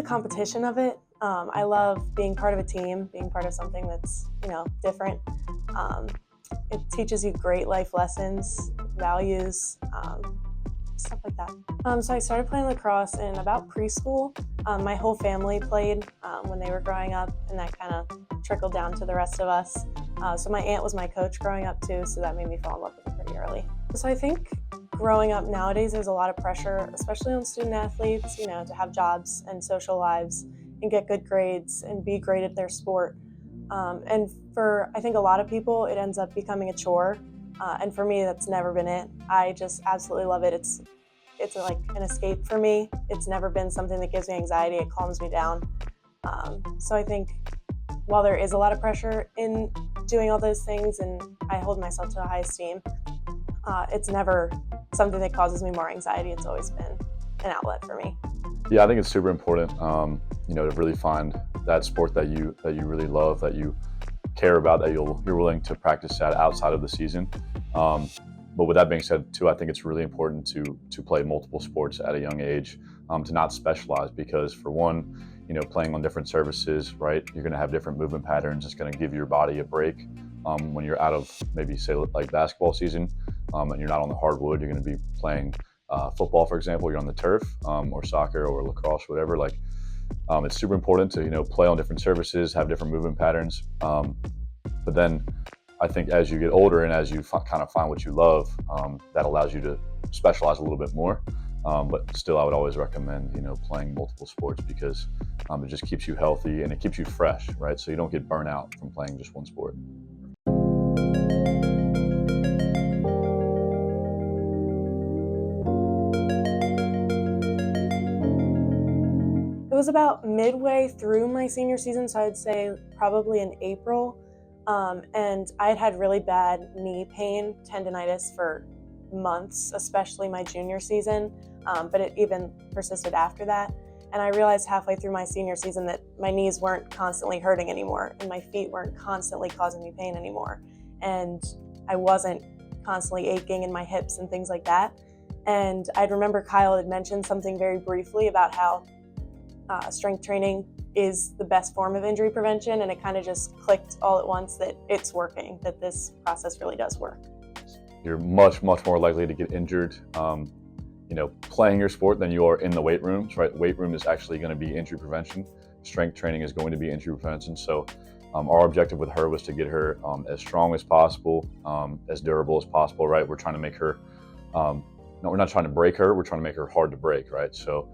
the competition of it. I love being part of a team, being part of something that's, different. It teaches you great life lessons, values, stuff like that. So I started playing lacrosse in about preschool. My whole family played when they were growing up, and that kind of trickled down to the rest of us. So my aunt was my coach growing up too, so that made me fall in love with it pretty early. So I think growing up nowadays, there's a lot of pressure, especially on student athletes, to have jobs and social lives and get good grades and be great at their sport. And for, I think, a lot of people, it ends up becoming a chore. And for me, that's never been it. I just absolutely love it. It's like an escape for me. It's never been something that gives me anxiety. It calms me down. So I think while there is a lot of pressure in doing all those things, and I hold myself to a high esteem, it's never something that causes me more anxiety. It's always been an outlet for me. Yeah, I think it's super important, to really find that sport that you really love, that you care about, that you're willing to practice at outside of the season. But with that being said, too, I think it's really important to play multiple sports at a young age, to not specialize, because for one, playing on different surfaces, right, you're going to have different movement patterns. It's going to give your body a break when you're out of maybe say like basketball season, and you're not on the hardwood. You're going to be playing football, for example. You're on the turf, or soccer or lacrosse, whatever. It's super important to play on different surfaces, have different movement patterns. But then I think as you get older and as you kind of find what you love, that allows you to specialize a little bit more. But still, I would always recommend playing multiple sports, because it just keeps you healthy and it keeps you fresh, right? So you don't get burnt out from playing just one sport. It was about midway through my senior season, so I'd say probably in April. And I had had really bad knee pain, tendonitis, for months, especially my junior season, but it even persisted after that. And I realized halfway through my senior season that my knees weren't constantly hurting anymore, and my feet weren't constantly causing me pain anymore. And I wasn't constantly aching in my hips and things like that. And I'd remember Kyle had mentioned something very briefly about how strength training is the best form of injury prevention, and it kind of just clicked all at once that it's working, that this process really does work. You're much more likely to get injured playing your sport than you are in the weight rooms, right? Weight room is actually going to be injury prevention. Strength training is going to be injury prevention. So our objective with her was to get her as strong as possible, as durable as possible, right? We're trying to make her, no, we're not trying to break her, we're trying to make her hard to break, right? So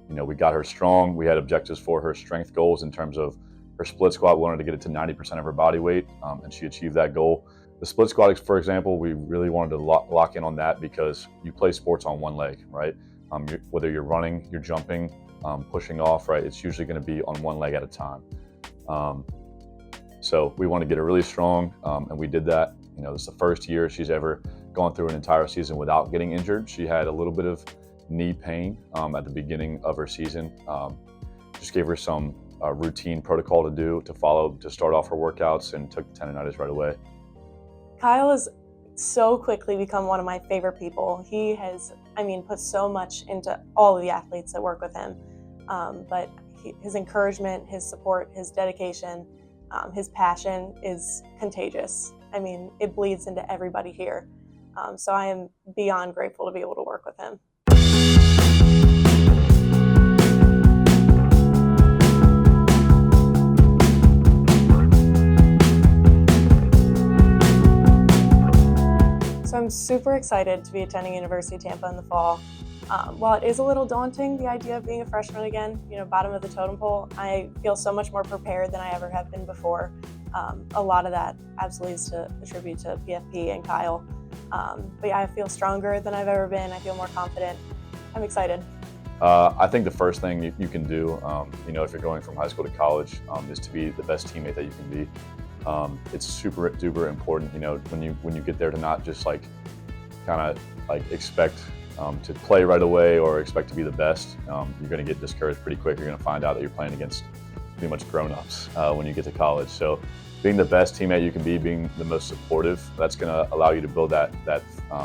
we got her strong. We had objectives for her strength goals in terms of her split squat. We wanted to get it to 90% of her body weight, and she achieved that goal. The split squat, for example, we really wanted to lock in on that, because you play sports on one leg, right? Whether you're running, you're jumping, pushing off, right? It's usually going to be on one leg at a time. So we want to get her really strong, and we did that. This is the first year she's ever gone through an entire season without getting injured. She had a little bit of knee pain at the beginning of her season. Just gave her some routine protocol to follow to start off her workouts, and took the tendonitis right away. Kyle has so quickly become one of my favorite people. He has, put so much into all of the athletes that work with him. But his encouragement, his support, his dedication, his passion is contagious. It bleeds into everybody here. So I am beyond grateful to be able to work with him. So I'm super excited to be attending University of Tampa in the fall. While it is a little daunting, the idea of being a freshman again, bottom of the totem pole, I feel so much more prepared than I ever have been before. A lot of that absolutely is to attribute to PFP and Kyle. But yeah, I feel stronger than I've ever been. I feel more confident. I'm excited. I think the first thing you can do, if you're going from high school to college, is to be the best teammate that you can be. It's super duper important, when you get there, to not just expect to play right away or expect to be the best. You're going to get discouraged pretty quick. You're going to find out that you're playing against pretty much grown-ups when you get to college. So being the best teammate you can be, being the most supportive, that's going to allow you to build that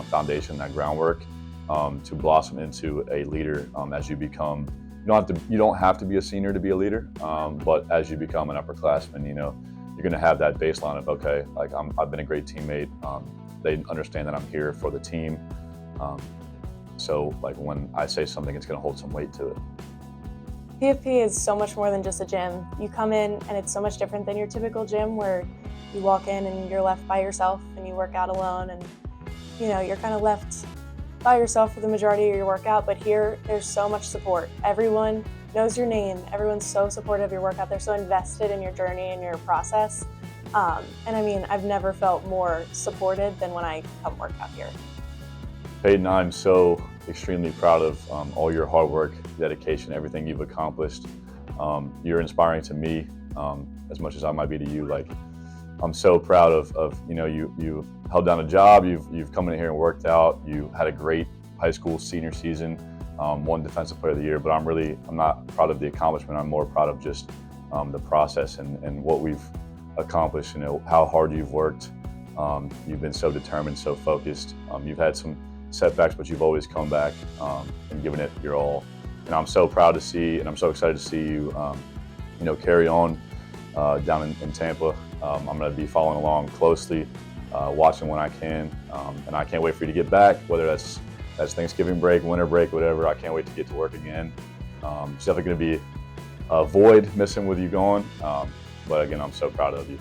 foundation, that groundwork, to blossom into a leader as you become you don't have to be a senior to be a leader. But as you become an upperclassman, you're going to have that baseline of, okay, like I've been a great teammate. They understand that I'm here for the team. So like when I say something, it's going to hold some weight to it. PFP is so much more than just a gym. You come in and it's so much different than your typical gym where you walk in and you're left by yourself and you work out alone, and you're kind of left by yourself for the majority of your workout. But here, there's so much support. Everyone knows your name. Everyone's so supportive of your workout. They're so invested in your journey and your process. And I mean, I've never felt more supported than when I come work out here. Payton, I'm so extremely proud of all your hard work, dedication, everything you've accomplished. You're inspiring to me as much as I might be to you. Like, I'm so proud of you held down a job, you've come in here and worked out, you had a great high school senior season, won Defensive Player of the Year, but I'm not proud of the accomplishment. I'm more proud of just the process and what we've accomplished, how hard you've worked. You've been so determined, so focused. You've had some setbacks, but you've always come back and given it your all. And I'm so proud to see, and I'm so excited to see you, carry on down in Tampa. I'm going to be following along closely, watching when I can, and I can't wait for you to get back, whether that's Thanksgiving break, winter break, whatever. I can't wait to get to work again. It's definitely going to be a void missing with you gone, but again, I'm so proud of you.